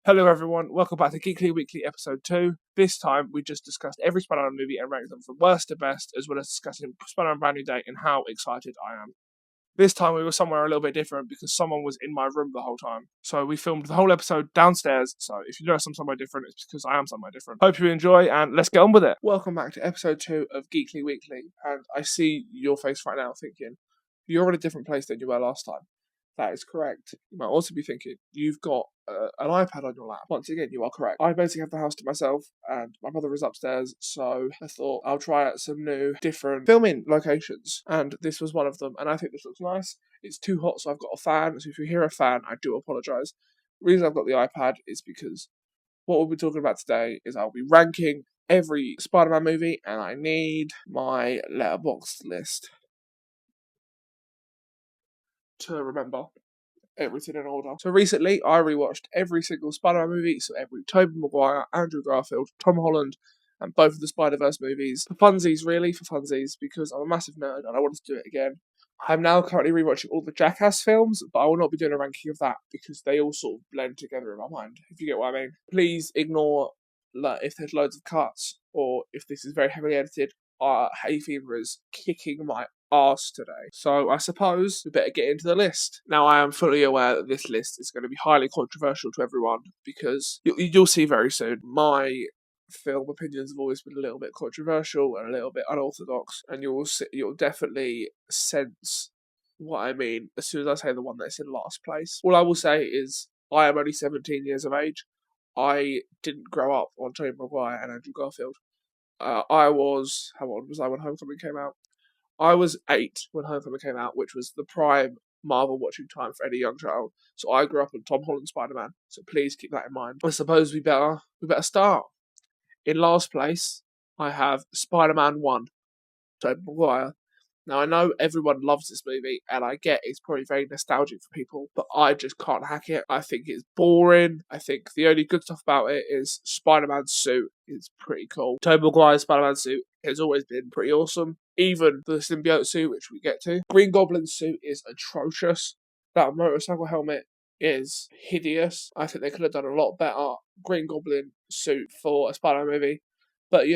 Hello everyone, welcome back to Geekly Weekly episode 2. This time we just discussed every Spider-Man movie and ranked them from worst to best, as well as discussing Spider-Man Brand New Day and how excited I am. This time we were somewhere a little bit different because someone was in my room the whole time. So we filmed the whole episode downstairs, so if you notice I'm somewhere different, it's because I am somewhere different. Hope you enjoy and let's get on with it. Welcome back to episode 2 of Geekly Weekly, and I see your face right now thinking, you're in a different place than you were last time. That is correct. You might also be thinking, you've got an iPad on your lap. Once again, you are correct. I basically have the house to myself, and my mother is upstairs, so I thought I'll try out some new, different filming locations, and this was one of them, and I think this looks nice. It's too hot, so I've got a fan, so if you hear a fan, I do apologise. The reason I've got the iPad is because what we'll be talking about today is I'll be ranking every Spider-Man movie, and I need my letterboxd list to remember everything in order. So recently, I rewatched every single Spider-Man movie, so every Tobey Maguire, Andrew Garfield, Tom Holland, and both of the Spider-Verse movies. For funsies, really, because I'm a massive nerd and I wanted to do it again. I'm now currently rewatching all the Jackass films, but I will not be doing a ranking of that because they all sort of blend together in my mind, if you get what I mean. Please ignore if there's loads of cuts or if this is very heavily edited. Hay fever is kicking my arse today. So I suppose we better get into the list. Now I am fully aware that this list is going to be highly controversial to everyone because you'll see very soon. My film opinions have always been a little bit controversial and a little bit unorthodox, and you'll definitely sense what I mean as soon as I say the one that's in last place. All I will say is I am only 17 years of age. I didn't grow up on Tobey Maguire and Andrew Garfield. How old was I when Homecoming came out? I was 8 when Homecoming came out, which was the prime Marvel watching time for any young child. So I grew up on Tom Holland Spider-Man. So please keep that in mind. I suppose we better start. In last place, I have Spider-Man 1, Tobey Maguire. Now, I know everyone loves this movie, and I get it's probably very nostalgic for people, but I just can't hack it. I think it's boring. I think the only good stuff about it is Spider-Man's suit is pretty cool. Tobey Maguire's Spider-Man suit has always been pretty awesome. Even the symbiote suit, which we get to. Green Goblin's suit is atrocious. That motorcycle helmet is hideous. I think they could have done a lot better Green Goblin suit for a Spider-Man movie. But,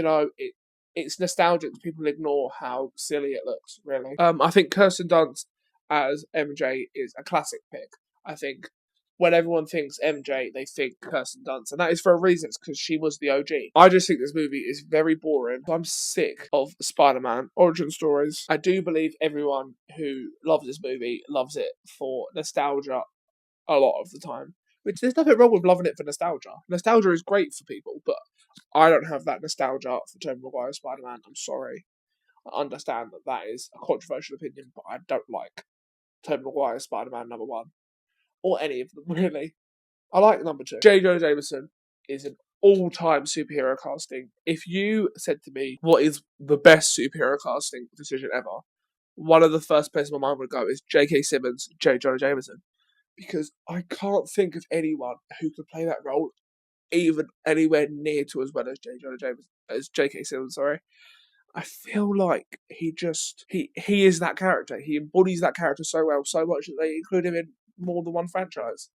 it's nostalgic. People ignore how silly it looks, really. I think Kirsten Dunst as MJ is a classic pick. I think when everyone thinks MJ, they think Kirsten Dunst, and that is for a reason. It's because she was the OG. I just think this movie is very boring. I'm sick of Spider-Man origin stories. I do believe everyone who loves this movie loves it for nostalgia a lot of the time. Which there's nothing wrong with loving it for nostalgia. Nostalgia is great for people, but I don't have that nostalgia for Tobey Maguire's Spider-Man. I'm sorry. I understand that is a controversial opinion, but I don't like Tobey Maguire's Spider-Man number 1. Or any of them, really. I like number 2. J. Jonah Jameson is an all-time superhero casting. If you said to me, what is the best superhero casting decision ever? One of the first places my mind would go is J.K. Simmons, J. Jonah Jameson. Because I can't think of anyone who could play that role even anywhere near to as well as J.K. Simmons, sorry. I feel like he is that character. He embodies that character so well, so much that they include him in more than one franchise.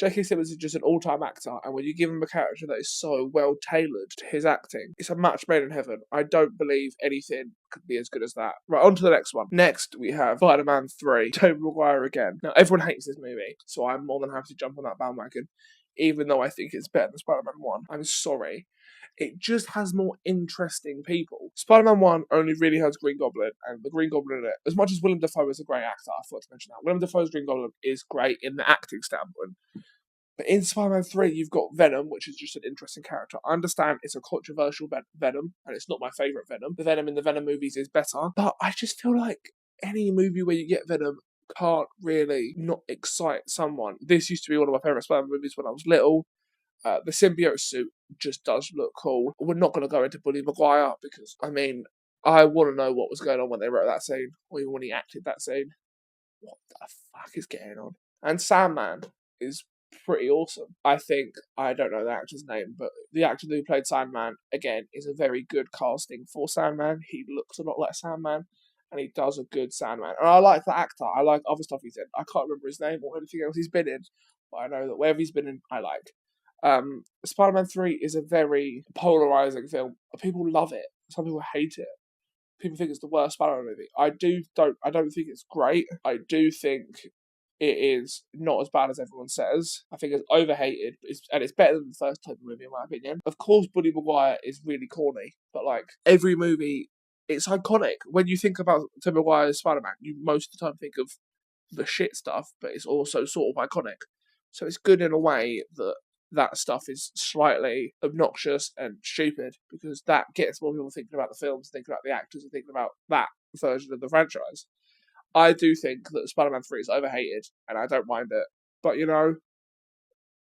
J.K. Simmons is just an all-time actor, and when you give him a character that is so well tailored to his acting, it's a match made in heaven. I don't believe anything could be as good as that. Right, on to the next one. Next, we have Spider-Man 3, Tobey Maguire again. Now, everyone hates this movie, so I'm more than happy to jump on that bandwagon, even though I think it's better than Spider-Man 1. I'm sorry. It just has more interesting people. Spider-Man 1 only really has Green Goblin, and the Green Goblin in it, as much as Willem Dafoe is a great actor, I forgot to mention that. Willem Dafoe's Green Goblin is great in the acting standpoint. But in Spider-Man 3, you've got Venom, which is just an interesting character. I understand it's a controversial Venom, and it's not my favourite Venom. The Venom in the Venom movies is better, but I just feel like any movie where you get Venom can't really not excite someone. This used to be one of my favourite Spider-Man movies when I was little. The symbiote suit just does look cool. We're not going to go into Bully Maguire because, I want to know what was going on when they wrote that scene, or even when he acted that scene. What the fuck is going on? And Sandman is pretty awesome. I don't know the actor's name, but the actor who played Sandman, again, is a very good casting for Sandman. He looks a lot like Sandman, and he does a good Sandman. And I like the actor. I like other stuff he's in. I can't remember his name or anything else he's been in, but I know that wherever he's been in, I like. Spider-Man 3 is a very polarizing film. People love it. Some people hate it. People think it's the worst Spider-Man movie. I don't think it's great. I do think it is not as bad as everyone says. I think it's overhated, and it's better than the first type of movie in my opinion. Of course, Buddy Maguire is really corny, but like every movie, it's iconic. When you think about Tobey Maguire's Spider-Man, you most of the time think of the shit stuff, but it's also sort of iconic. So it's good in a way that that stuff is slightly obnoxious and stupid because that gets more people thinking about the films, thinking about the actors, and thinking about that version of the franchise. I do think that Spider-Man 3 is overhated, and I don't mind it. But,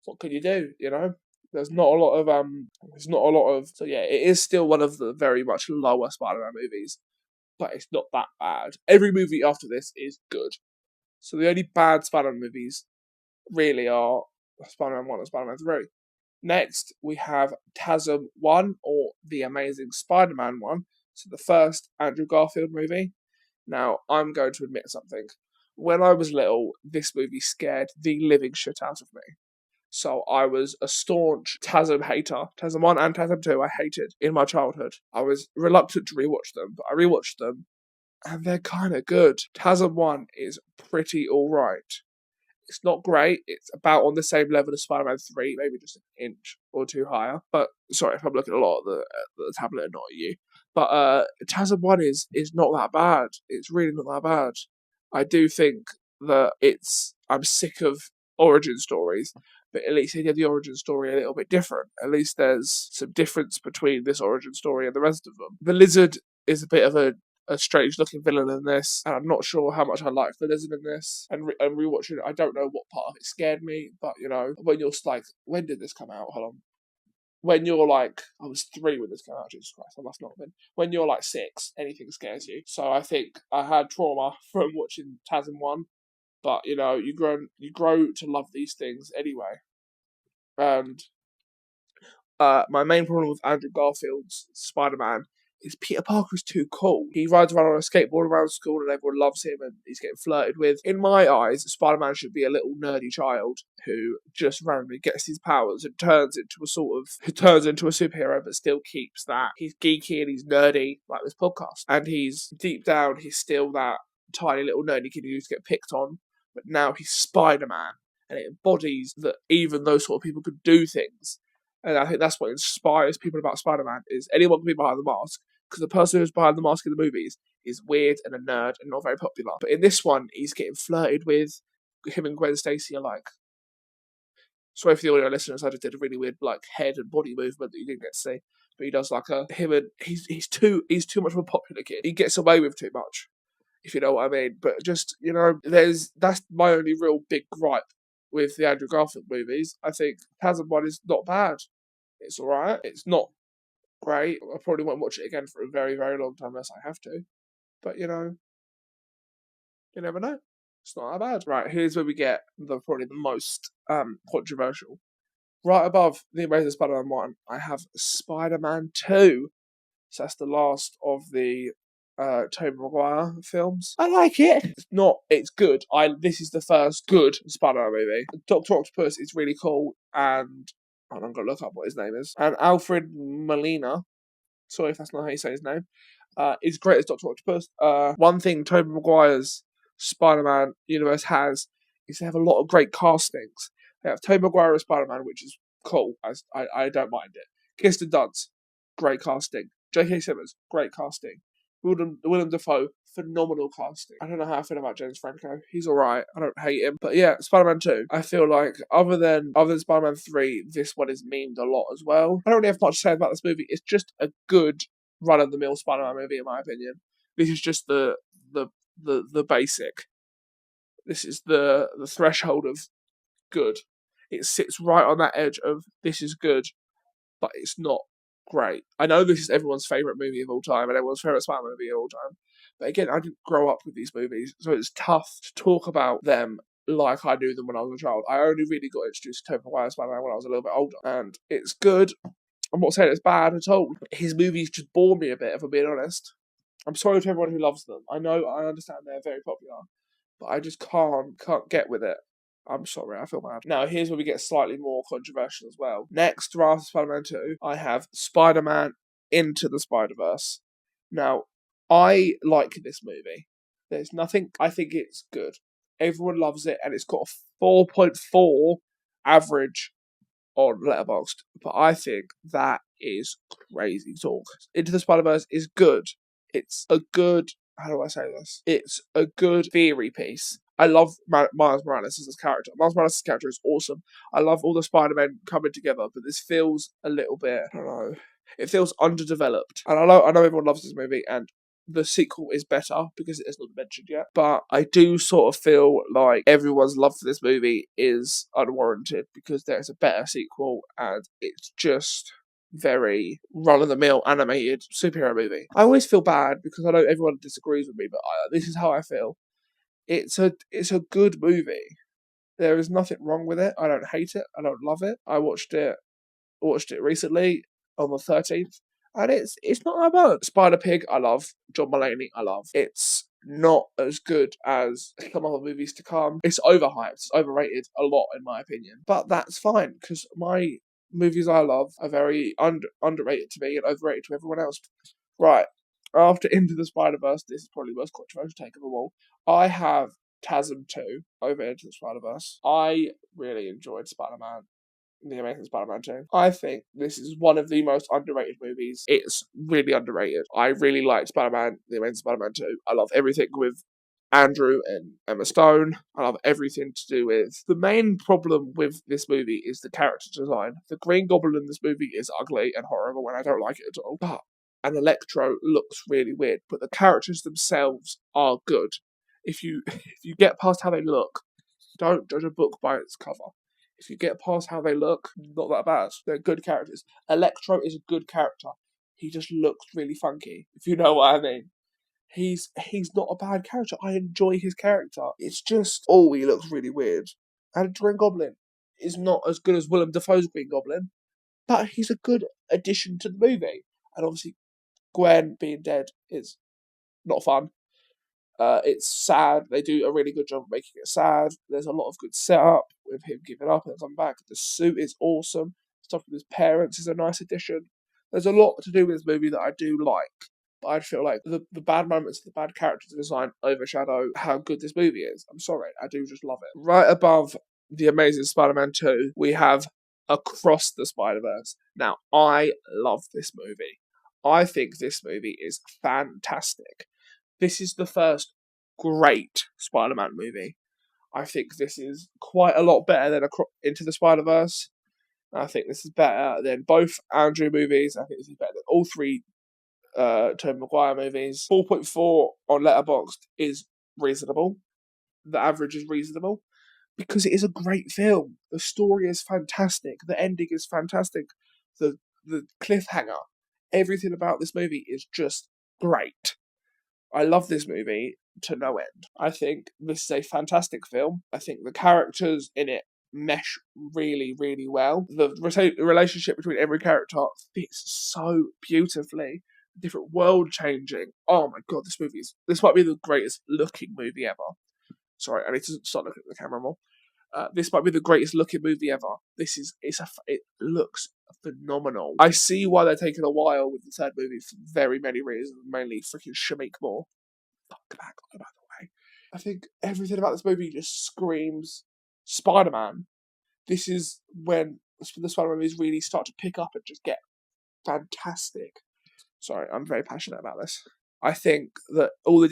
what can you do, There's not a lot of, so yeah, it is still one of the very much lower Spider-Man movies, but it's not that bad. Every movie after this is good. So the only bad Spider-Man movies really are Spider-Man 1 and Spider-Man 3. Next, we have TASM 1, or The Amazing Spider-Man 1. So the first Andrew Garfield movie. Now, I'm going to admit something. When I was little, this movie scared the living shit out of me. So I was a staunch TASM hater. TASM 1 and TASM 2 I hated in my childhood. I was reluctant to rewatch them, but I rewatched them, and they're kind of good. TASM 1 is pretty alright. It's not great. It's about on the same level as Spider-Man 3, maybe just an inch or two higher. But, sorry if I'm looking a lot at the tablet and not at you. But TASM 1 is not that bad. It's really not that bad. I do think that I'm sick of origin stories, but at least they did the origin story a little bit different. At least there's some difference between this origin story and the rest of them. The Lizard is a bit of a strange looking villain in this, and I'm not sure how much I liked the Lizard in this. And rewatching it, I don't know what part of it scared me, but when you're like, when did this come out? Hold on. When you're like, I was 3 when this came out, Jesus Christ, I must not have been. When you're like 6, anything scares you. So I think I had trauma from watching TASM 1, but you grow to love these things anyway. And my main problem with Andrew Garfield's Spider-Man is Peter Parker's too cool. He rides around on a skateboard around school and everyone loves him and he's getting flirted with. In my eyes, Spider-Man should be a little nerdy child who just randomly gets his powers and turns into a superhero, but still keeps that. He's geeky and he's nerdy, like this podcast. And deep down, he's still that tiny little nerdy kid who used to get picked on, but now he's Spider-Man. And it embodies that even those sort of people could do things. And I think that's what inspires people about Spider-Man, is anyone can be behind the mask, because the person who's behind the mask in the movies is weird and a nerd and not very popular. But in this one, he's getting flirted with. Him and Gwen Stacy are like... Sorry for the audio listeners, I just did a really weird head and body movement that you didn't get to see. But he does he's too much of a popular kid. He gets away with too much, if you know what I mean. But just, that's my only real big gripe with the Andrew Garfield movies. I think TASM 1 is not bad. It's alright. It's not great. I probably won't watch it again for a very, very long time unless I have to. But, you never know. It's not that bad. Right, here's where we get probably the most controversial. Right above The Amazing Spider-Man 1, I have Spider-Man 2. So that's the last of the Tobey Maguire films. I like it. It's good. This is the first good Spider-Man movie. Dr. Octopus is really cool, and I'm going to look up what his name is. And Alfred Molina, sorry if that's not how you say his name, is great as Dr. Octopus. One thing Tobey Maguire's Spider-Man universe has is they have a lot of great castings. They have Tobey Maguire as Spider-Man, which is cool. I don't mind it. Kirsten Dunst, great casting. J.K. Simmons, great casting. Willem Dafoe, phenomenal casting. I don't know how I feel about James Franco. He's alright. I don't hate him. But yeah, Spider-Man 2. I feel like other than Spider-Man 3, this one is memed a lot as well. I don't really have much to say about this movie. It's just a good run-of-the-mill Spider-Man movie, in my opinion. This is just the basic. This is the threshold of good. It sits right on that edge of this is good, but it's not great. I know this is everyone's favourite movie of all time and everyone's favourite Spider-Man movie of all time. But again, I didn't grow up with these movies, so it's tough to talk about them like I knew them when I was a child. I only really got introduced to Tobey Maguire Spider-Man when I was a little bit older. And it's good. I'm not saying it's bad at all. His movies just bore me a bit, if I'm being honest. I'm sorry to everyone who loves them. I understand they're very popular, but I just can't get with it. I'm sorry, I feel bad. Now, here's where we get slightly more controversial as well. Next, after Spider-Man 2, I have Spider-Man Into the Spider-Verse. Now, I like this movie. There's nothing, I think it's good. Everyone loves it, and it's got a 4.4 average on Letterboxd, but I think that is crazy talk. Into the Spider-Verse is good. It's a good, how do I say this? It's a good theory piece. I love Miles Morales as a character. Miles Morales' character is awesome. I love all the Spider-Men coming together, but this feels a little bit, I don't know, it feels underdeveloped. And I know everyone loves this movie, and the sequel is better because it hasn't been mentioned yet. But I do sort of feel like everyone's love for this movie is unwarranted because there's a better sequel and it's just very run-of-the-mill animated superhero movie. I always feel bad because I know everyone disagrees with me, but this is how I feel. It's a good movie. There is nothing wrong with it. I don't hate it. I don't love it. I watched it recently on the 13th, and it's not that bad. Spider Pig, I love. John Mulaney, I love. It's not as good as some other movies to come. It's overhyped. It's overrated a lot, in my opinion. But that's fine, because my movies I love are very underrated to me and overrated to everyone else. Right. After Into the Spider-Verse, this is probably the most controversial take of them all. I have TASM 2 over Into the Spider-Verse. I really enjoyed Spider-Man, The Amazing Spider-Man 2. I think this is one of the most underrated movies. It's really underrated. I really like Spider-Man, The Amazing Spider-Man 2. I love everything with Andrew and Emma Stone. I love everything to do with. The main problem with this movie is the character design. The Green Goblin in this movie is ugly and horrible, and I don't like it at all. But and Electro looks really weird, but the characters themselves are good. If you if you get past how they look, don't judge a book by its cover. If you get past how they look, not that bad. They're good characters. Electro is a good character. He just looks really funky, if you know what I mean. He's not a bad character. I enjoy his character. It's just, oh, he looks really weird. And Green Goblin is not as good as Willem Dafoe's Green Goblin, but he's a good addition to the movie. And obviously, Gwen being dead is not fun. It's sad. They do a really good job of making it sad. There's a lot of good setup with him giving up and coming back. The suit is awesome. Stuff with his parents is a nice addition. There's a lot to do with this movie that I do like. But I feel like the bad moments, the bad character design overshadow how good this movie is. I'm sorry, I do just love it. Right above The Amazing Spider-Man 2, we have Across the Spider-Verse. Now, I love this movie. I think this movie is fantastic. This is the first great Spider-Man movie. I think this is quite a lot better than Into the Spider-Verse. I think this is better than both Andrew movies. I think this is better than all three Tobey Maguire movies. 4.4 on Letterboxd is reasonable. The average is reasonable because it is a great film. The story is fantastic. The ending is fantastic. The cliffhanger, everything about this movie is just great. I love this movie to no end. I think this is a fantastic film. I think the characters in it mesh really, really well. The relationship between every character fits so beautifully. Different world changing. Oh my god, this might be the greatest looking movie ever. Sorry, I need to start looking at the camera more. This might be the greatest looking movie ever. It looks phenomenal. I see why they're taking a while with the third movie for very many reasons, mainly freaking Shamik Moore. Fuck that guy, by the way. I think everything about this movie just screams Spider-Man. This is when the Spider-Man movies really start to pick up and just get fantastic. Sorry, I'm very passionate about this. I think that all the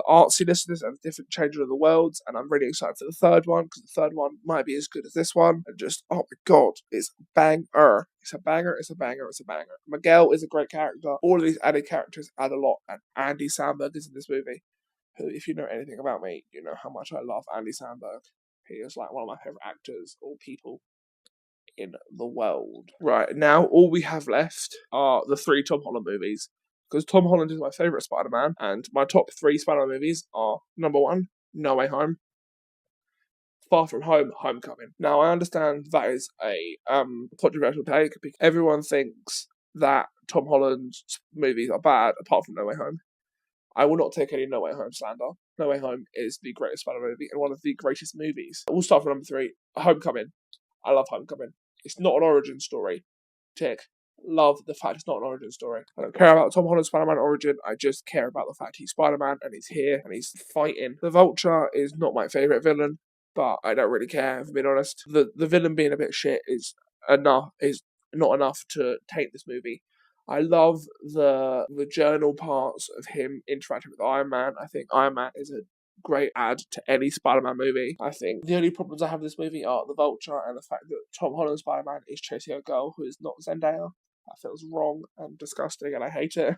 artsiness and different changing of the worlds, and I'm really excited for the third one, because the third one might be as good as this one, and just, oh my god, it's a banger. It's a banger, it's a banger, it's a banger. Miguel is a great character. All of these added characters add a lot, and Andy Samberg is in this movie, who, if you know anything about me, you know how much I love Andy Samberg. He is like one of my favourite actors or people in the world. Right, now all we have left are the three Tom Holland movies. Because Tom Holland is my favourite Spider-Man, and my top three Spider-Man movies are number 1, No Way Home, Far From Home, Homecoming. Now I understand that is a controversial take because everyone thinks that Tom Holland's movies are bad apart from No Way Home. I will not take any No Way Home slander. No Way Home is the greatest Spider-Man movie and one of the greatest movies. We'll start from number 3, Homecoming. I love Homecoming. It's not an origin story. Tick. Love the fact it's not an origin story. I don't care about Tom Holland's Spider-Man origin. I just care about the fact he's Spider-Man and he's here and he's fighting. The Vulture is not my favourite villain, but I don't really care, if I'm being honest. The villain being a bit shit is not enough to taint this movie. I love the journal parts of him interacting with Iron Man. I think Iron Man is a great add to any Spider-Man movie. I think the only problems I have with this movie are the Vulture and the fact that Tom Holland's Spider-Man is chasing a girl who is not Zendaya. That feels wrong and disgusting, and I hate it.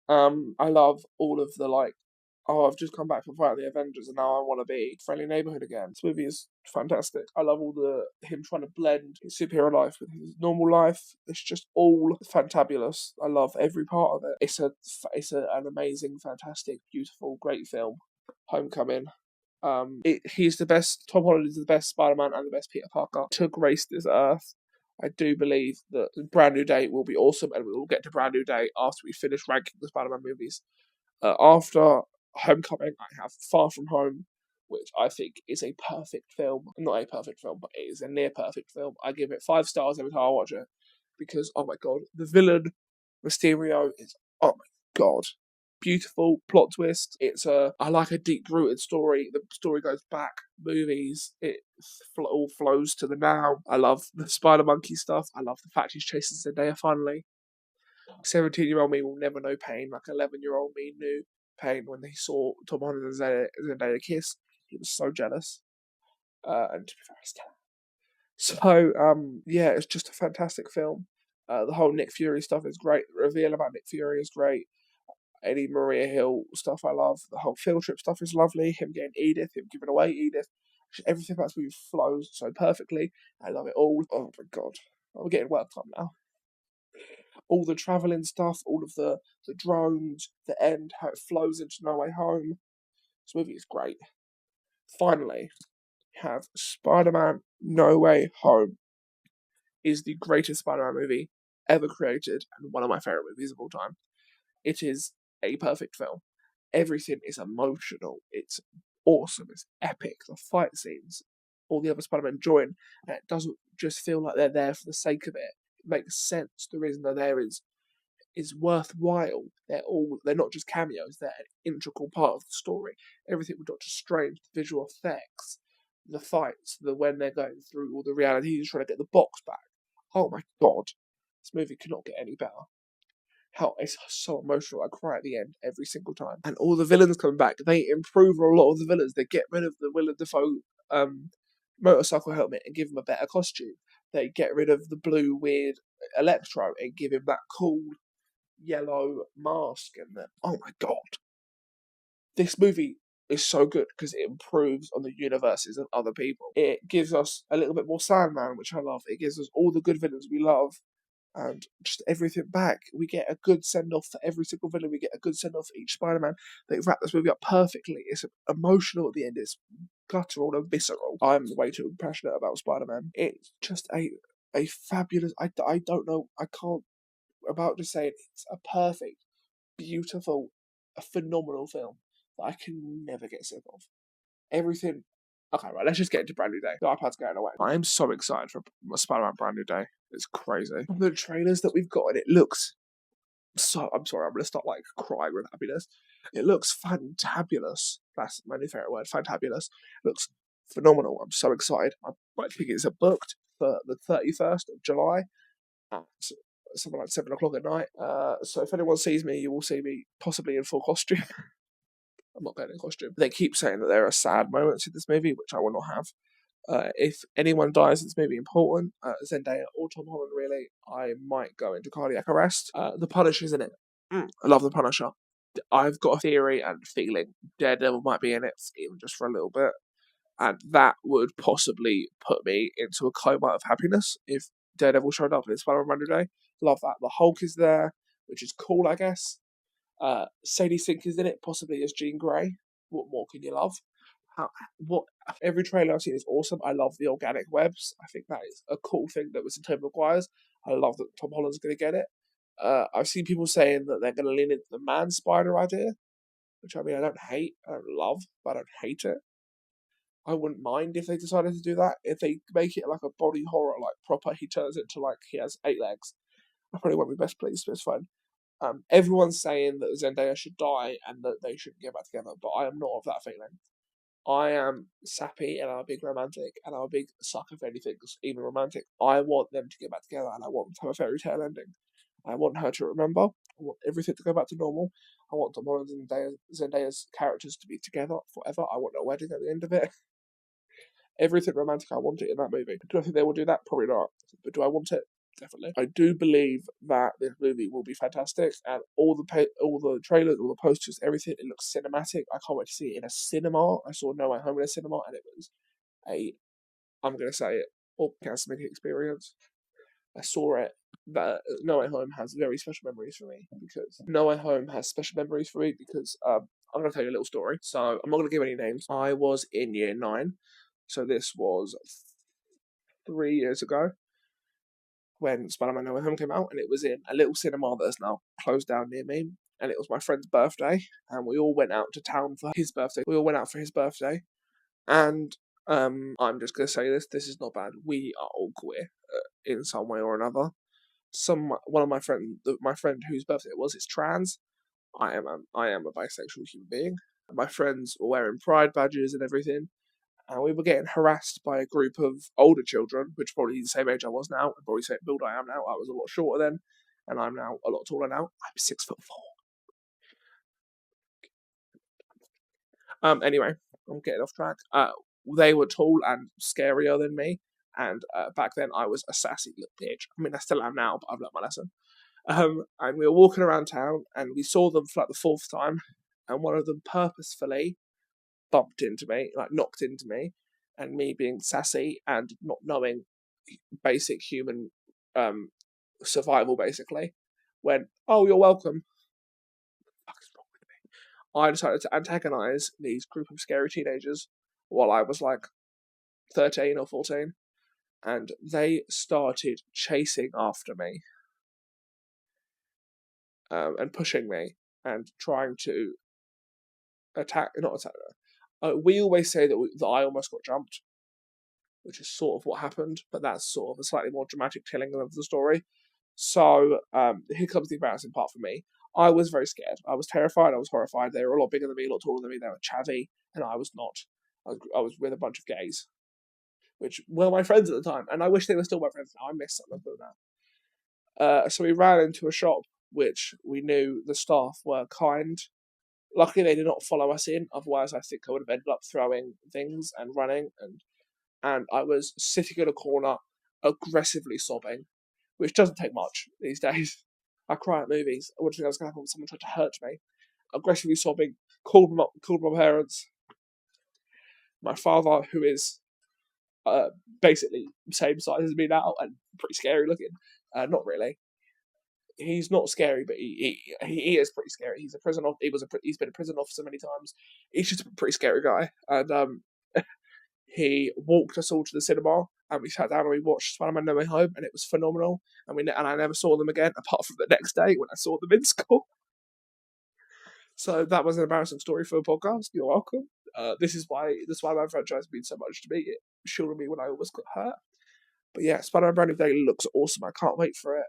I love all of the I've just come back from fighting the Avengers and now I want to be friendly neighborhood again. This movie is fantastic. I love him trying to blend his superhero life with his normal life. It's just all fantabulous. I love every part of it. It's an amazing, fantastic, beautiful, great film. Homecoming. He's the best. Tom Holland is the best Spider-Man and the best Peter Parker to grace this earth. I do believe that Brand New Day will be awesome, and we will get to Brand New Day after we finish ranking the Spider-Man movies. After Homecoming, I have Far From Home, which I think is a perfect film. Not a perfect film, but it is a near perfect film. I give it 5 stars every time I watch it because, oh my god, the villain Mysterio is, oh my god, beautiful plot twist. I like a deep rooted story. The story goes back movies. It all flows to the now. I love the Spider Monkey stuff. I love the fact he's chasing Zendaya finally. 17-year-old me will never know pain like 11-year-old me knew pain when he saw Tom Holland and Zendaya kiss. He was so jealous. And to be fair, he's terrible. So, yeah, it's just a fantastic film. The whole Nick Fury stuff is great. The reveal about Nick Fury is great. Any Maria Hill stuff I love. The whole field trip stuff is lovely. Him getting Edith, him giving away Edith. Everything about this movie flows so perfectly. I love it all. Oh my god. I'm getting worked up now. All the travelling stuff, all of the drones, the end, how it flows into No Way Home. This movie is great. Finally, have Spider-Man No Way Home is the greatest Spider-Man movie ever created and one of my favourite movies of all time. It is a perfect film. Everything is emotional. It's awesome. It's epic. The fight scenes, all the other Spider-Man join, and it doesn't just feel like they're there for the sake of it. It makes sense. The reason they're there is worthwhile. They're not just cameos. They're an integral part of the story. Everything with Doctor Strange, the visual effects, the fights, when they're going through all the realities, trying to get the box back. Oh my god, this movie could not get any better. How it's so emotional. I cry at the end every single time. And all the villains come back. They improve a lot of the villains. They get rid of the Willem Dafoe motorcycle helmet and give him a better costume. They get rid of the blue weird Electro and give him that cool yellow mask. And then, oh my god, this movie is so good because it improves on the universes of other people. It gives us a little bit more Sandman, which I love. It gives us all the good villains we love. And just everything back. We get a good send-off for every single villain. We get a good send-off for each Spider-Man. They wrap this movie up perfectly. It's emotional at the end. It's guttural and visceral. I'm way too passionate about Spider-Man. It's just a fabulous... I don't know. I can't... About to say it. It's a perfect, beautiful, a phenomenal film that I can never get sick of. Everything... Okay, right, let's just get into Brand New Day. The iPad's going away. I am so excited for Spider-Man Brand New Day. It's crazy. The trailers that we've got, and it looks so... I'm sorry, I'm going to start, crying with happiness. It looks fantabulous. That's my new favourite word, fantabulous. It looks phenomenal. I'm so excited. My tickets are booked for the 31st of July at something like 7 o'clock at night. So if anyone sees me, you will see me possibly in full costume. I'm not going in costume. They keep saying that there are sad moments in this movie, which I will not have. If anyone dies in this movie important, Zendaya or Tom Holland really, I might go into cardiac arrest. The Punisher's in it. I love the Punisher. I've got a theory and feeling Daredevil might be in it, even just for a little bit. And that would possibly put me into a coma of happiness if Daredevil showed up in Spider-Man Day. Love that. The Hulk is there, which is cool, I guess. Sadie Sink is in it, possibly as Jean Grey. What more can you love? Every trailer I've seen is awesome. I love the organic webs. I think that is a cool thing that was in Tobey Maguire's. I love that Tom Holland's going to get it. I've seen people saying that they're going to lean into the man spider idea, which I mean I don't hate, I don't love, but I don't hate it. I wouldn't mind if they decided to do that. If they make it like a body horror, like proper, he turns into like he has 8 legs. I probably won't be best pleased, but it's fine. Everyone's saying that Zendaya should die and that they shouldn't get back together, but I am not of that feeling. I am sappy and I'm a big romantic and I'm a big sucker for anything, even romantic. I want them to get back together and I want them to have a fairy tale ending. I want her to remember. I want everything to go back to normal. I want Tom Holland and Zendaya's characters to be together forever. I want a wedding at the end of it. Everything romantic, I want it in that movie. Do I think they will do that? Probably not. But do I want it? Definitely. I do believe that this movie will be fantastic, and all the trailers, all the posters, everything, it looks cinematic. I can't wait to see it in a cinema. I saw No Way Home in a cinema, and it was I'm going to say it, orgasmic experience. I saw it. That No Way Home has very special memories for me because I'm going to tell you a little story. So I'm not going to give any names. I was in year 9, so this was 3 years ago when Spider-Man No Way Home came out, and it was in a little cinema that is now closed down near me. And it was my friend's birthday, and we all went out to town for his birthday. And I'm just going to say this is not bad. We are all queer in some way or another. One of my friend whose birthday it was is trans. I am a bisexual human being. My friends were wearing pride badges and everything, and we were getting harassed by a group of older children, which probably the same age I was now, and probably the same build I am now. I was a lot shorter then, and I'm now a lot taller now. I'm 6'4". Anyway, I'm getting off track. They were tall and scarier than me, and back then I was a sassy little bitch. I mean, I still am now, but I've learnt my lesson. And we were walking around town, and we saw them for like the 4th time, and one of them purposefully bumped into me, like knocked into me, and me being sassy and not knowing basic human survival, basically, went, "Oh, you're welcome." What the fuck is wrong with me? I decided to antagonise these group of scary teenagers while I was like 13 or 14, and they started chasing after me and pushing me and trying to not attack. We always say that I almost got jumped, which is sort of what happened, but that's sort of a slightly more dramatic telling of the story. So here comes the embarrassing part for me. I was very scared. I was terrified. I was horrified. They were a lot bigger than me, a lot taller than me. They were chavvy, and I was not. I was with a bunch of gays, which were my friends at the time, and I wish they were still my friends now. I miss some of them now. So we ran into a shop, which we knew the staff were kind. Luckily, they did not follow us in. Otherwise, I think I would have ended up throwing things and running. And I was sitting in a corner, aggressively sobbing, which doesn't take much these days. I cry at movies. I wouldn't think I was going to happen when someone tried to hurt me. Aggressively sobbing, called my parents. My father, who is basically the same size as me now and pretty scary looking. Not really. He's not scary, but he is pretty scary. He's he's been a prison officer many times. He's just a pretty scary guy, and he walked us all to the cinema, and we sat down and we watched Spider-Man No Way Home, and it was phenomenal. And I never saw them again, apart from the next day when I saw them in school. So that was an embarrassing story for a podcast. You're welcome. This is why the Spider-Man franchise means so much to me. It shielded me when I almost got hurt. But yeah, Spider-Man Brand New Day looks awesome. I can't wait for it.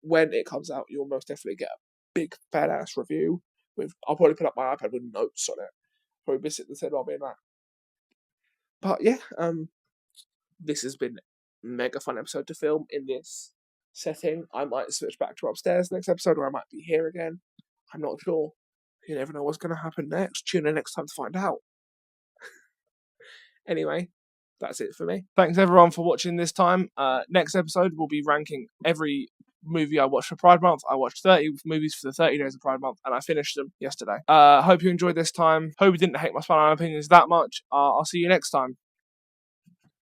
When it comes out, you'll most definitely get a big fat ass review. I'll probably put up my iPad with notes on it. Probably be sitting there, I'll be in that. But yeah, this has been a mega fun episode to film in this setting. I might switch back to upstairs next episode, or I might be here again. I'm not sure. You never know what's going to happen next. Tune in next time to find out. Anyway, that's it for me. Thanks everyone for watching this time. Next episode, we'll be ranking every movie I watched for Pride Month. I watched 30 movies for the 30 days of Pride Month, and I finished them yesterday. Hope you enjoyed this time. Hope you didn't hate my Spider-Man opinions that much. I'll see you next time.